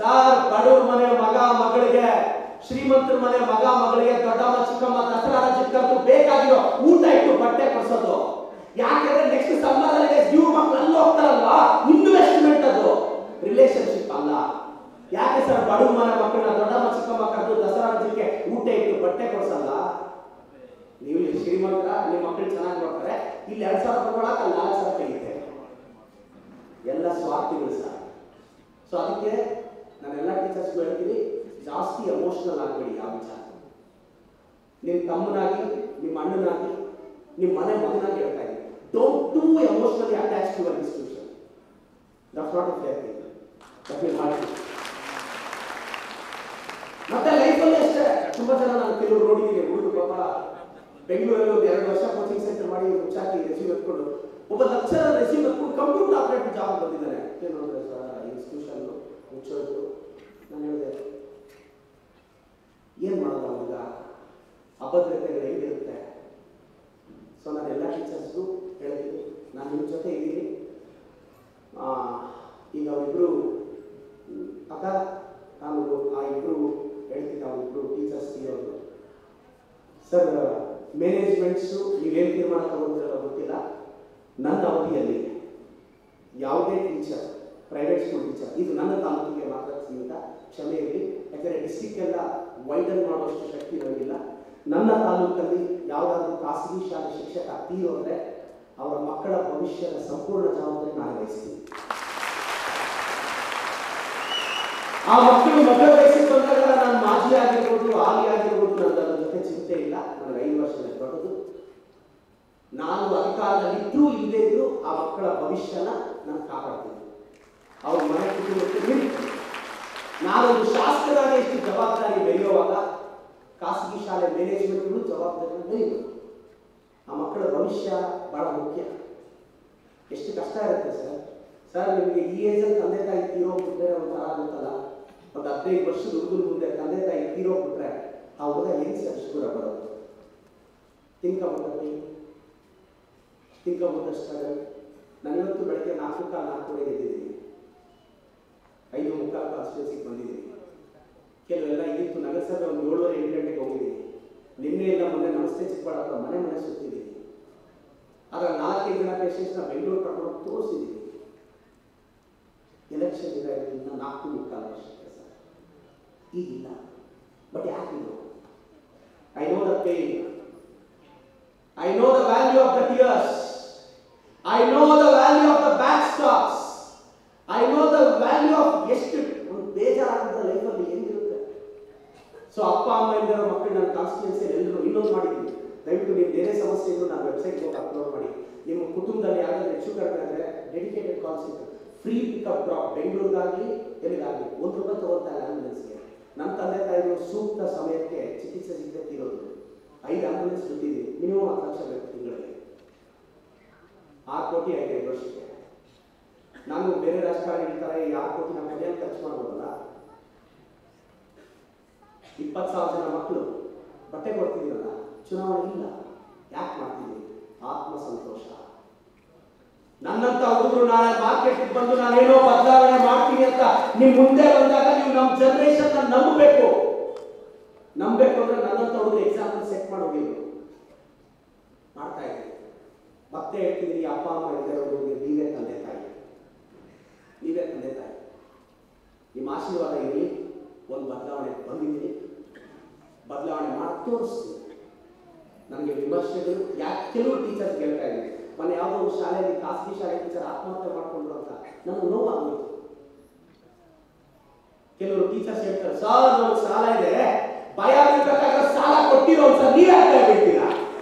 Sir ಬಡವ್ರ ಮನೆ ಮಗ ಮಗಳಿಗೆ, ಶ್ರೀಮಂತರ ಮನೆ ಮಗ ಮಗಳಿಗೆ ದೊಡ್ಡಮ್ಮ ಚಿಕ್ಕಮ್ಮ ದಸರಾ ರಜಕ್ಕೆ ಕರೆದು ಬೇಕಾಗಿರೋ ಊಟ ಇಟ್ಟು ಬಟ್ಟೆ ಕೊಡ್ಸೋದು. ಯಾಕಂದ್ರೆ ನೆಕ್ಸ್ಟ್ ಸಮ್ಮರ್ ಇವ್ರ ಮಕ್ಕಳು ಅಲ್ಲಿ ಹೋಗ್ತಾರಲ್ವಾ, ಇನ್ವೆಸ್ಟ್ಮೆಂಟ್ ಅದು, ರಿಲೇಶನ್ಶಿಪ್ ಅಲ್ಲ. ಯಾಕೆ ಸರ್ ಬಡವ್ರ ಮನೆ ಮಕ್ಕಳನ್ನ ದೊಡ್ಡಮ್ಮ ಚಿಕ್ಕಮ್ಮ ಕರೆದು ದಸರಾ ರಜಕ್ಕೆ ಊಟ ಇಟ್ಟು ಬಟ್ಟೆ ಕೊಡ್ಸಲ್ಲ? ನೀವು ಶ್ರೀಮಂತರ ನಿಮ್ಮ ಮಕ್ಕಳು ಚೆನ್ನಾಗಿ ನೋಡ್ತಾರೆ, ಇಲ್ಲಿ 2,000 ತಗೊಳಕ್ಕೆ ಅಲ್ಲಿ 4,000 ಕೈಯುತ್ತೆ. ಎಲ್ಲ ಸ್ವಾರ್ಥಿಗಳು ಸರ್. ಸೊ ಅದಕ್ಕೆ ನಾನೆಲ್ಲ ಟೀಚರ್ಸ್ಗೂ ಹೇಳ್ತೀನಿ, ಜಾಸ್ತಿ ಎಮೋಷನಲ್ ಆಗಬೇಡಿ. ಯಾವ ವಿಚಾರ ನಿಮ್ಮ ತಮ್ಮನಾಗಿ, ನಿಮ್ಮ ಅಣ್ಣನಾಗಿ, ನಿಮ್ಮ ಮನೆ ಮಗನಾಗಿ ಹೇಳ್ತಾ ಇದ್ದೀನಿ, don't too emotionally attach to your institution. That's not a fair thing. That will hurt you. ಮತ್ತೆ ಲೈಫಲ್ಲಿ ಅಷ್ಟೇ ತುಂಬಾ ಜನ ನಾನು ಕೆಲವರು ನೋಡಿದ್ದೀನಿ, ಹುಡುಗರು ಪಾಪ ಬೆಂಗಳೂರಲ್ಲಿ ಒಂದು 2 ವರ್ಷ ಕೋಚಿಂಗ್ ಸೆಂಟರ್ ಮಾಡಿ ಮುಚ್ಚಾಕಿ ರೆಸ್ಯೂಮ್ ಎತ್ಕೊಂಡು, ಒಬ್ಬ ಲೆಕ್ಚರರ್ ರೆಸ್ಯೂಮ್ ಎತ್ಕೊಂಡು ಕಂಪ್ಯೂಟರ್ ಆಪರೇಟರ್ ಜಾಬ್ ಬಂದಿದ್ದಾನೆ. ಏನು ನೋಡಿದ್ರೆ ಸರ್ ಇನ್ಸ್ಟಿಟ್ಯೂಷನ್ ಮುಚ್ಚೋಯ್ತು. ನಾನು ಹೇಳಿದೆ ಏನು ಮಾಡೋದು ಅವಾಗ, ಅಭದ್ರತೆಗಳು ಹೇಗಿರುತ್ತೆ. ಸೊ ನಾನು ಎಲ್ಲ ಟೀಚರ್ಸ್ಗೂ ಹೇಳ್ತೀನಿ, ನಾನು ನಿಮ್ಮ ಜೊತೆ ಇದ್ದೀನಿ. ಈಗ ಅವರಿಬ್ಬರು ಅಕ್ಕ, ನಾನು ಆ ಇಬ್ಬರು ಹೇಳ್ತೀನಿ, ಅವರಿಬ್ಬರು ಟೀಚರ್ಸ್ ಇರೋರು. ಸರ್ ಮ್ಯಾನೇಜ್ಮೆಂಟ್ಸು ನೀವೇನು ತೀರ್ಮಾನ ತಗೊಂಡಿರೋ ಗೊತ್ತಿಲ್ಲ, ನನ್ನ ಅವಧಿಯಲ್ಲಿ ಯಾವುದೇ ಟೀಚರ್, ಪ್ರೈವೇಟ್ ಸ್ಕೂಲ್ ಟೀಚರ್, ಇದು ನನ್ನ ತಾಲೂಕಿಗೆ ಮಾತ್ರ ಸೀಮಿತ, ಕ್ಷಮೆ ಇರಲಿ. ಯಾಕಂದರೆ ಡಿಸ್ಟಿಕ್ ಎಲ್ಲ ವೈಡನ್ ಮಾಡುವಷ್ಟು ಶಕ್ತಿ ಇರೋದಿಲ್ಲ. ನನ್ನ ತಾಲೂಕಲ್ಲಿ ಯಾವುದಾದ್ರೂ ಖಾಸಗಿ ಶಾಲೆ ಶಿಕ್ಷಕ ತೀರೋದ್ರೆ ಅವರ ಮಕ್ಕಳ ಭವಿಷ್ಯದ ಸಂಪೂರ್ಣ ಜವಾಬ್ದಾರಿ ನಾನು ವಹಿಸ್ತೀನಿ. ಆ ಮಕ್ಕಳು ಮದುವೆ ವಯಸ್ಸಿಗೆ ಬಂದಾಗ ನಾನು ಮಾಜಿ ಆಗಿರ್ಬೋದು, ಆಲಿ ಆಗಿರ್ಬೋದು, ನನ್ನ ಜೊತೆ ಚಿಂತೆ ಇಲ್ಲ. ನನಗೆ 5 ವರ್ಷದ ದೊಡ್ಡದು. ನಾನು ಅಧಿಕಾರದಲ್ಲಿದ್ದು ಇಲ್ಲದೇ ಇದ್ರು ಆ ಮಕ್ಕಳ ಭವಿಷ್ಯನ ನಾನು ಕಾಪಾಡ್ತೀನಿ. ಅವ್ರ ಮನೆ ಕುಟುಂಬಕ್ಕೆ ನೀಡ್ತೀನಿ. ನಾನೊಂದು ಶಾಸಕರಾಗಿ ಎಷ್ಟು ಜವಾಬ್ದಾರಿ ಬೆಳೆಯುವಾಗ ಖಾಸಗಿ ಶಾಲೆ ಮ್ಯಾನೇಜ್ಮೆಂಟ್ಗಳು ಜವಾಬ್ದಾರಿ ಬೆಳೆಯಬೇಕು. ಆ ಮಕ್ಕಳ ಭವಿಷ್ಯ ಬಹಳ ಮುಖ್ಯ. ಎಷ್ಟು ಕಷ್ಟ ಇರುತ್ತೆ ಸರ್ ನಿಮಗೆ ಈ ಏಜಲ್ಲಿ ತಂದೆ ತಾಯಿ ತೀರೋಗ್ಬಿಟ್ರೆ ಒಂಥರ ಆಗುತ್ತಲ್ಲ, ಒಂದು 15 ವರ್ಷದ ಹುಡುಗನ ಮುಂದೆ ತಂದೆ ತಾಯಿ ತೀರೋಗ್ಬಿಟ್ರೆ ಆ ಹುಡುಗ ಏನು ಸರ್ ಶುಗರ ಬರೋದು? Think about the struggle. ನಾನಿವತ್ತು ಬೆಳಗ್ಗೆ 4:45 ಎದ್ದಿದ್ದೀನಿ, 5:45 ಕಾನ್ಸ್ಟಿಟ್ಯೂನ್ಸಿಗೆ ಬಂದಿದ್ದೀನಿ. ಕೆಲವೆಲ್ಲ ಇದಿತ್ತು, ನಗರಸಭೆ ಒಂದು 7:30-8 ಗಂಟೆಗೆ ಹೋಗಿದ್ದೀನಿ. ನಿನ್ನೆ ಇಲ್ಲ ಮೊನ್ನೆ ನಮಸ್ತೆ ಚಿಕ್ಕಬಳ್ಳಾಪುರ ಮನೆ ಸುತ್ತಿದ್ದೀನಿ. ಅದರ 4-5 ಜನ ಪೇಷಂಟ್ಸ್ನ ಬೆಂಗಳೂರು ಕರ್ಕೊಂಡು ತೋರಿಸಿದ್ದೀನಿ. ಎಲೆಕ್ಷನ್ ಇರೋದ್ರಿಂದ 4.25 ವರ್ಷಕ್ಕೆ ಸರ್ ಈಗಿಲ್ಲ. ಬಟ್ ಯಾಕಿಲ್ಲ? I know the pain, I know the value of the tears, I know the value of the back stocks, I know the value of ಎಷ್ಟು ಒಂದು ಬೇಜಾರಾದ ಲೈಫಲ್ಲಿ ಏನಿರುತ್ತೆ. ಸೊ ಅಪ್ಪ ಅಮ್ಮ ಇಲ್ಲದ ಮಕ್ಕಳು ನನ್ನ ಕಾನ್ಸ್ಟಿಟ್ಯೂನ್ಸಿಯಲ್ಲಿ ಎಲ್ಲರೂ ಇನ್ನೊಂದು ಮಾಡಿದ್ದೀನಿ. ದಯವಿಟ್ಟು ನೀವು ಬೇರೆ ಸಮಸ್ಯೆ ಇದ್ರು ನಾನು ವೆಬ್ಸೈಟ್ಗೆ ಹೋಗಿ ಅಪ್ಲೋಡ್ ಮಾಡಿ. ನಿಮ್ಮ ಕುಟುಂಬದಲ್ಲಿ ಯಾರಾದರೂ ಹೆಚ್ಚು ಕಡಿಮೆ ಅಂದರೆ dedicated call centre, free pickup drop, ಬೆಂಗಳೂರಿಗಾಗಲಿ ಎಲ್ಲಿಗಾಗಲಿ ₹1 ತಗೊಳ್ತಾ ಇಲ್ಲ ಆಂಬುಲೆನ್ಸ್ಗೆ. ನನ್ನ ತಂದೆ ತಾಯಿಗಳು ಸೂಕ್ತ ಸಮಯಕ್ಕೆ ಚಿಕಿತ್ಸೆ ಸಿಗದೆ ಇರೋದು. 5 ಆಂಬುಲೆನ್ಸ್ ದುಡ್ಡಿದ್ದೀನಿ, ಮಿನಿಮಮ್ 10 ಲಕ್ಷ ಬೇಕು ತಿಂಗಳಿಗೆ. 6 ಕೋಟಿ ಆಗಿದೆ 5 ವರ್ಷಕ್ಕೆ. ನಾನು ಬೇರೆ ರಾಜಕಾರಣಿಗಳ ಥರ 6 ಕೋಟಿ ನಮ್ಮ ಮನೆಯಲ್ಲಿ ಖರ್ಚು ಮಾಡ್ಬೋದಲ್ಲ. 20,000 ಜನ ಮಕ್ಕಳು ಬಟ್ಟೆ ಕೊಡ್ತಿದ್ದೀರಲ್ಲ, ಚುನಾವಣೆ ಇಲ್ಲ, ಯಾಕೆ ಮಾಡ್ತಿದ್ದೀನಿ? ಆತ್ಮಸಂತೋಷ. ನನ್ನಂತ ಹುಡುಗರು ನಾಳೆ ಮಾರ್ಕೆಟ್ಗೆ ಬಂದು ನಾನೇನೋ ಬದಲಾವಣೆ ಮಾಡ್ತೀನಿ ಅಂತ ನಿಮ್ ಮುಂದೆ ಬಂದಾಗ ನೀವು ನಮ್ಮ ಜನರೇಷನ್ ನಂಬಬೇಕು. ಅಂದ್ರೆ ನನ್ನಂತ ಹುಡುಗರು ಎಕ್ಸಾಂಪಲ್ ಸೆಟ್ ಮಾಡೋದಿಲ್ಲ. ಮಾಡ್ತಾ ಇದ್ದೀನಿ. ಮತ್ತೆ ಹೇಳ್ತಿದ್ದೀನಿ, ಅಪ್ಪ ಅಮ್ಮ ಇದ್ದವರಿಗೆ ನೀವೇ ತಂದೆ ತಾಯಿ. ನಿಮ್ಮ ಆಶೀರ್ವಾದ ಇರಲಿ. ಒಂದು ಬದಲಾವಣೆ ಬಂದಿದ್ದೀನಿ, ಬದಲಾವಣೆ ಮಾಡಿ ತೋರಿಸ್ತೀನಿ. ನನಗೆ ವಿಮರ್ಶೆಗಳು ಯಾಕೆ ಕೆಲವು ಟೀಚರ್ಸ್ ಹೇಳ್ತಾ ಇದ್ದೀನಿ, ಮೊನ್ನೆ ಯಾವುದೋ ಒಂದು ಶಾಲೆಯಲ್ಲಿ ಖಾಸಗಿ ಶಾಲೆ ಟೀಚರ್ ಆತ್ಮಹತ್ಯೆ ಮಾಡ್ಕೊಂಡ್ರು ಅಂತ ನನಗೆ ನೋವಾಗೋಯ್ತು. ಕೆಲವರು ಟೀಚರ್ಸ್ ಹೇಳ್ತಾರೆ, ಸರ್ ನಮಗೆ ಸಾಲ ಇದೆ, ಭಯ ಬೀಳ್ಬೇಕಾದ್ರೆ ಸಾಲ ಕೊಟ್ಟಿರೋ ಸರ್, ನೀವೇ ಹೇಳ್ತೀರಾ?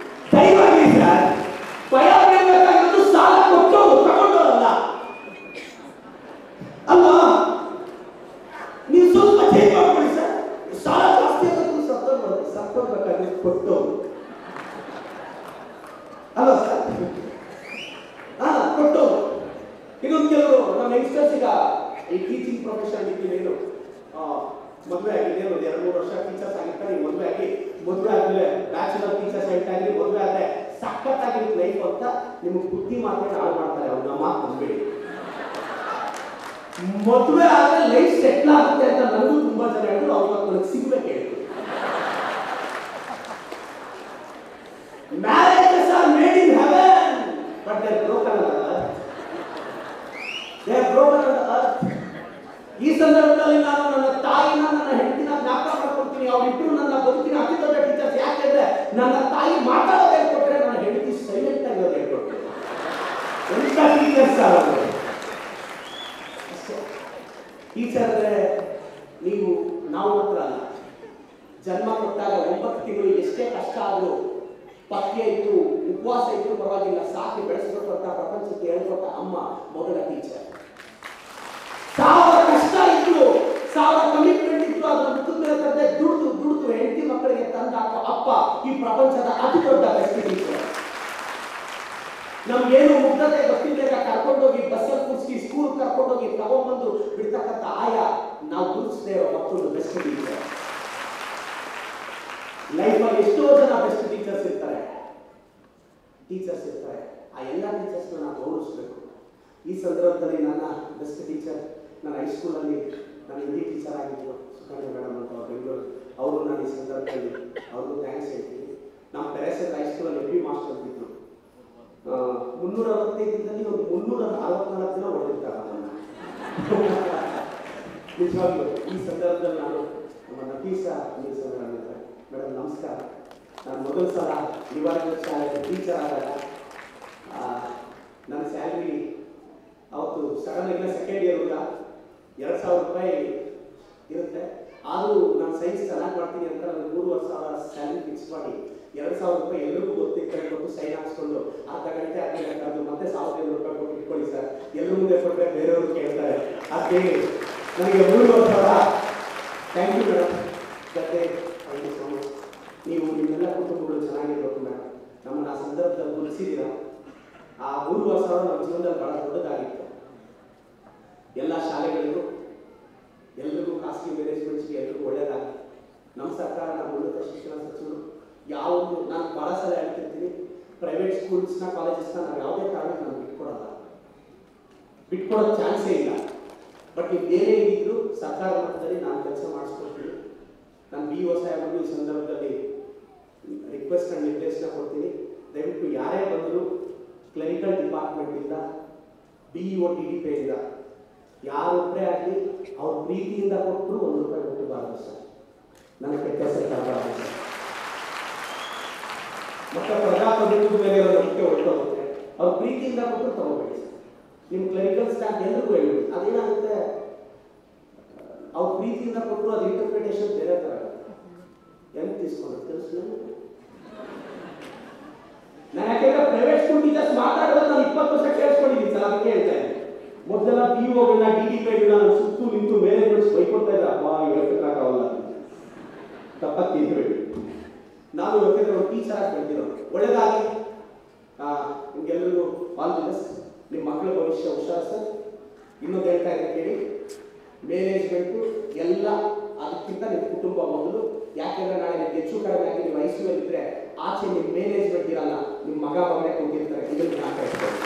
ದಯವಾಗಿ ಸರ್, ಭಯ ಬೀಳ್ಬೇಕಾಗಿರೋದು ಸಾಲ ಕೊಟ್ಟೋರು ತಗೊಂಡೋರಲ್ಲ ಅಲ್ವಾ? ನೀವು ಸ್ವಲ್ಪ ಚೇಂಜ್ ಮಾಡ್ಕೊಳ್ಳಿ ಸರ್. ಸಾಲ ಜಾಸ್ತಿ ಆಗೋದು ಸತ್ತೋಗ್ಬೇಕಾದ್ರೆ ಕೊಟ್ಟೋರು ಅಲ್ವಾ ಸರ್? ಕೊಟ್ಟೋರು. ಇನ್ನೊಂದು ಕೆಲವರು ನಮ್ಮ ಯಂಗ್ಸ್ಟರ್ಸ್ ಈಗ ಈ ಟೀಚಿಂಗ್ ಪ್ರೊಫೆಷನ್ ಏನು ಮದುವೆ ಆಗಿದೆ, ಒಂದು 2-3 ವರ್ಷ ಟೀಚರ್ಸ್ ಆಗಿರ್ತಾರೆ. ಮದುವೆ ಆದ್ಮೇಲೆ ಬ್ಯಾಚುಲರ್ ಟೀಚರ್ಸ್ ಹೇಳ್ತಾ ಇದ್ರಿ, ಮದುವೆ ಆದ್ರೆ ಸಖತ್ತಾಗಿರುತ್ತೆ ಲೈಫ್ ಅಂತ ನಿಮಗೆ ಬುದ್ಧಿ ಮಾತ್ರ ಹಾಳು ಮಾಡ್ತಾರೆ. ಅವ್ರು ನಮ್ಮ ಮಾತು ನಂಬೇಡಿ. ಮದುವೆ ಆದ್ರೆ ಲೈಫ್ ಸೆಟ್ಲ್ ಆಗುತ್ತೆ ಅಂತ ನನಗೂ ತುಂಬಾ ಜನ ಹೇಳಿದ್ರು. ಅವ್ರು ನನಗೆ ಸಿಗ್ಬೇಕು ಹೇಳಿದ್ರು. Marriages are made in heaven, but they are broken on the earth. They are broken on the earth. ಈ ಸಂದರ್ಭದಲ್ಲಿ ನಾನು ನನ್ನ ತಾಯಿನ ನನ್ನ ಹೆಂಡತಿನ ಜ್ಞಾಪಕ ಮಾಡ್ಕೊಳ್ತೀನಿ. ಅವರಿಬ್ಬರು ನನ್ನ ಬದುಕಿನ ಅತಿ ದೊಡ್ಡ ಟೀಚರ್ಸ್. ಯಾಕೆಂದ್ರೆ ನನ್ನ ತಾಯಿ ಮಾತಾಡೋದು ಹೇಳ್ಕೊಟ್ರೆ, ನನ್ನ ಹೆಂಡತಿ ಸೈಲೆಂಟ್ ಆಗಿರೋದು ಹೇಳ್ಕೊಟ್ರೆ. ಎಂತ ಟೀಚರ್ಸ್ ಅವರು. ಟೀಚರ್ ಅಂದ್ರೆ ನೀವು ನಾವು ಮಾತ್ರ ಅಲ್ಲ. ಜನ್ಮ ಕೊಟ್ಟಾಗ 9 ತಿಂಗಳು ಎಷ್ಟೇ ಕಷ್ಟ ಆದರೂ ಪಥ್ಯ ಇತ್ತು, ಉಪವಾಸ ಇತ್ತು, ಪರವಾಗಿಲ್ಲ, ಸಾಕಿ ಬೆಳೆಸಬೇಕು ಅಂತ ಪ್ರಪಂಚಕ್ಕೆ ಹೇಳ್ಕೊಟ್ಟ ಅಮ್ಮ ಮೊದಲ ಟೀಚರ್. 1000 ಕಷ್ಟ ಇತ್ತು, 1000 ಕಮಿಟ್ಮೆಂಟ್ ಇತ್ತು, ಅದರ ಮುಖದ ಮೇಲೆ ತಂದೆ ದುಡ್ದು ಹೆಂಡತಿ ಮಕ್ಕಳಿಗೆ ತಂದಾಕ ಅಪ್ಪ ಈ ಪ್ರಪಂಚದ ಅತಿ ದೊಡ್ಡ ಬೆಸ್ಟ್ ಟೀಚರ್. ನಮ್ಗೇನು ಮುಗ್ಧತೆ ಗೊತ್ತಿದ್ದಾಗ ಕರ್ಕೊಂಡೋಗಿ ಬಸ್ಸಲ್ಲಿ ಕೂರಿಸಿ ಸ್ಕೂಲ್ ಕರ್ಕೊಂಡೋಗಿ ತಗೊಂಡ್ಬಂದು ಬಿಡ್ತಕ್ಕಂಥ ಆಯಾ ನಾವು ಗುರುತಿಸದೇ ಇರೋ ಮತ್ತೊಂದು ಬೆಸ್ಟ್ ಟೀಚರ್. ಲೈಫಲ್ಲಿ ಎಷ್ಟೋ ಜನ ಬೆಸ್ಟ್ ಟೀಚರ್ಸ್ ಇರ್ತಾರೆ. ಆ ಎಲ್ಲ ಟೀಚರ್ಸ್ನ ನಾವು ಗೌರವಿಸಬೇಕು. ಈ ಸಂದರ್ಭದಲ್ಲಿ ನನ್ನ ಬೆಸ್ಟ್ ಟೀಚರ್ ನನ್ನ ಹೈಸ್ಕೂಲಲ್ಲಿ ನಾನು ಹಿಂದಿ ಟೀಚರ್ ಆಗಿದ್ದು ಸುಕನ್ಯಾ ಮೇಡಮ್ ಅಂತ ಬೆಂಗಳೂರು. ಅವರು ನಾನು ಈ ಸಂದರ್ಭದಲ್ಲಿ ಅವ್ರಿಗೂ ಥ್ಯಾಂಕ್ಸ್ ಹೇಳ್ತೀನಿ. ನಮ್ಮ ಪೆರೇಸಲ್ ಹೈಸ್ಕೂಲಲ್ಲಿ ಎಫ್ ಬಿ ಮಾಸ್ಟರ್ ಅಂತಿದ್ರು. 365 ಒಂದು 364 ದಿನ ಹೊಡೆದಿರ್ತಾರೆ ನನ್ನ. ನಿಜವಾಗ್ಲೂ ಈ ಸಂದರ್ಭದಲ್ಲಿ ನಾನು ನಮ್ಮ ನಫೀಸಾ ಮೇಡಮ್ ನಮಸ್ಕಾರ. ನಾನು ಮೊದಲ ಸಲ ನಿವಾರಣೆ ಶಾಲೆಗೆ ಟೀಚರ್ ಆದಾಗ ನನ್ನ ಸ್ಯಾಲ್ರಿ ಅವತ್ತು ಸಡನ್ ಆಗಿ ಸೆಕೆಂಡ್ ಇಯರ್ 2,000 ರೂಪಾಯಿ ಇರುತ್ತೆ. ಆದರೂ ನಾನು ಸೈನ್ಸ್ ಚೆನ್ನಾಗಿ ಮಾಡ್ತೀನಿ ಅಂತ ನಾನು 3,500 ಸ್ಯಾಲ್ರಿ ಫಿಕ್ಸ್ ಮಾಡಿ 2,000 ರೂಪಾಯಿ ಎಲ್ಲರಿಗೂ ಕೊಟ್ಟು ಸೈನ್ ಹಾಕ್ಸ್ಕೊಂಡು ಅರ್ಧ ಗಂಟೆ ಅದು ಮತ್ತೆ 1,500 ರೂಪಾಯಿ ಕೊಟ್ಟು ಇಟ್ಕೊಳ್ಳಿ ಸರ್, ಎಲ್ಲರ ಮುಂದೆ ಕೊಟ್ಟರೆ ಬೇರೆಯವರು ಕೇಳ್ತಾರೆ. ಅದೇ ನನಗೆ 3,000. Thank you madam. ಜೊತೆ ನೀವು ನಿಮ್ಮೆಲ್ಲ ಕುಟುಂಬಗಳು ಚೆನ್ನಾಗಿರ್ಬೇಕು ಮೇಡಮ್. ನಮ್ಮನ್ನು ಆ ಸಂದರ್ಭದಲ್ಲಿ ಗುರುತಿಸಿದ್ದೀರ. ಆ 3,000 ನಮ್ಮ ಜೀವನದಲ್ಲಿ ಬಹಳ ದೊಡ್ಡದಾಗಿತ್ತು. ಎಲ್ಲ ಶಾಲೆಗಳಿಗೂ ಎಲ್ರಿಗೂ ಖಾಸಗಿ ಮ್ಯಾನೇಜ್ಮೆಂಟ್ಸ್ಗೆ ಎಲ್ರಿಗೂ ಒಳ್ಳೆಯದಾಗಿ ನಮ್ಮ ಸರ್ಕಾರ, ನಮ್ಮ ಉನ್ನತ ಶಿಕ್ಷಣ ಸಚಿವರು ಯಾವುದು ನಾನು ಭಾಳ ಸಲ ಹೇಳ್ತಿರ್ತೀನಿ, ಪ್ರೈವೇಟ್ ಸ್ಕೂಲ್ಸ್ನ ಕಾಲೇಜಸ್ನ ನಾವು ಯಾವುದೇ ಕಾರಣಕ್ಕೆ ನಾವು ಬಿಟ್ಕೊಡೋ ಚಾನ್ಸೇ ಇಲ್ಲ. ಬಟ್ ನೀವು ಬೇರೆ ಇದ್ದರೂ ಸರ್ಕಾರ ಮಟ್ಟದಲ್ಲಿ ನಾನು ಕೆಲಸ ಮಾಡಿಸ್ಕೊಡ್ತೀನಿ. ನಾನು BO ಸಾಹೇಬರಿಗೂ ಈ ಸಂದರ್ಭದಲ್ಲಿ ರಿಕ್ವೆಸ್ಟ್ ಆ್ಯಂಡ್ ನಿರ್ದೇಶನ ಕೊಡ್ತೀನಿ. ದಯವಿಟ್ಟು ಯಾರೇ ಬಂದರೂ ಕ್ಲರಿಕಲ್ ಡಿಪಾರ್ಟ್ಮೆಂಟಿಂದ BEO TDPಯಿಂದ ಯಾರೊಬ್ಬರೇ ಆಗಲಿ ಅವ್ರ ಪ್ರೀತಿಯಿಂದ ಕೊಟ್ಟರು 1 ರೂಪಾಯಿ ಕೊಟ್ಟಬಾರದು ಸರ್. ನನಗೆ ಕೆಟ್ಟ ಸರ್ಕಾರಬಾರದು ಸರ್. ಮತ್ತೆ ಪ್ರಜಾಪ್ರಭುತ್ವದ ಮೇಲೆ ಇರೋ ನಂಬಿಕೆ ಹೊರಟೋಗುತ್ತೆ. ಅವ್ರ ಪ್ರೀತಿಯಿಂದ ಕೊಟ್ಟರು ತಗೋಬೇಡಿ ಸರ್. ನಿಮ್ಮ ಕ್ಲರಿಕಲ್ ಸ್ಟಾಫ್ ಎಲ್ರಿಗೂ ಹೇಳ್ಬಿಡಿ. ಅದೇನಾಗುತ್ತೆ, ಅವ್ರ ಪ್ರೀತಿಯಿಂದ ಕೊಟ್ಟರು ಅದು ಇಂಟರ್ಪ್ರಿಟೇಷನ್ ಬೇರೆ ಥರ ಆಗುತ್ತೆ. ಹೆಂಗೆ ತಿಳಿಸ್ಕೊಂಡು ತಿಳಿಸ್ಲಿ ನಾನು. ಯಾಕೆಂದ್ರೆ ಪ್ರೈವೇಟ್ ಸ್ಕೂಲ್ ಟೀಚರ್ಸ್ ಮಾತಾಡೋದು ನಾನು 20 ವರ್ಷ ಕೇಳಿಸ್ಕೊಂಡಿದ್ದೀನಿ ಸರ್. ಅದಕ್ಕೆ ಹೇಳ್ತಾ ಇದ್ದೀನಿ. ಮೊದಲೆಲ್ಲ BOಗಳನ್ನ DDPಗಳನ್ನ ನಾನು ಸುತ್ತು ನಿಂತು ಮೇಲೆ ಬೈಕೊಡ್ತಾ ಇದ್ದೆ. ಅಪ್ಪ ಹೇಳ್ಬೇಕಾಗಲ್ಲ, ತಪ್ಪತ್ತಿದ್ಬೇಡಿ. ನಾನು ಯಾಕೆಂದ್ರೆ ಒಂದು ಟೀಚರ್ ಆಗಿ ಬೆಳೆದಿರೋದು. ಒಳ್ಳೆಯದಾಗಿ ನಿಮ್ಗೆಲ್ಲರಿಗೂ ಆಲ್ ದಿ ಬೆಸ್ಟ್. ನಿಮ್ಮ ಮಕ್ಕಳ ಭವಿಷ್ಯ ಹುಷಾರು ಸರ್. ಇನ್ನೊಂದು ಹೇಳ್ತಾ ಇದ್ದೆ ಕೇಳಿ, ಮ್ಯಾನೇಜ್ಮೆಂಟು ಎಲ್ಲ ಅದಕ್ಕಿಂತ ನಿಮ್ಮ ಕುಟುಂಬ ಮೊದಲು. ಯಾಕೆಂದ್ರೆ ನಾಳೆ ನಿಮ್ಗೆ ಹೆಚ್ಚು ಕಡಿಮೆ ಆಗಿ ನೀವು ICU ಇದ್ರೆ ಆಚೆ ನಿಮ್ಮ ಮ್ಯಾನೇಜ್ಮೆಂಟ್ ಇರಲ್ಲ, ನಿಮ್ಮ ಮಗನೇ ಕೊಟ್ಟಿರ್ತಾರೆ. ಇದನ್ನು ಮಾತಾಡ್ತಾರೆ.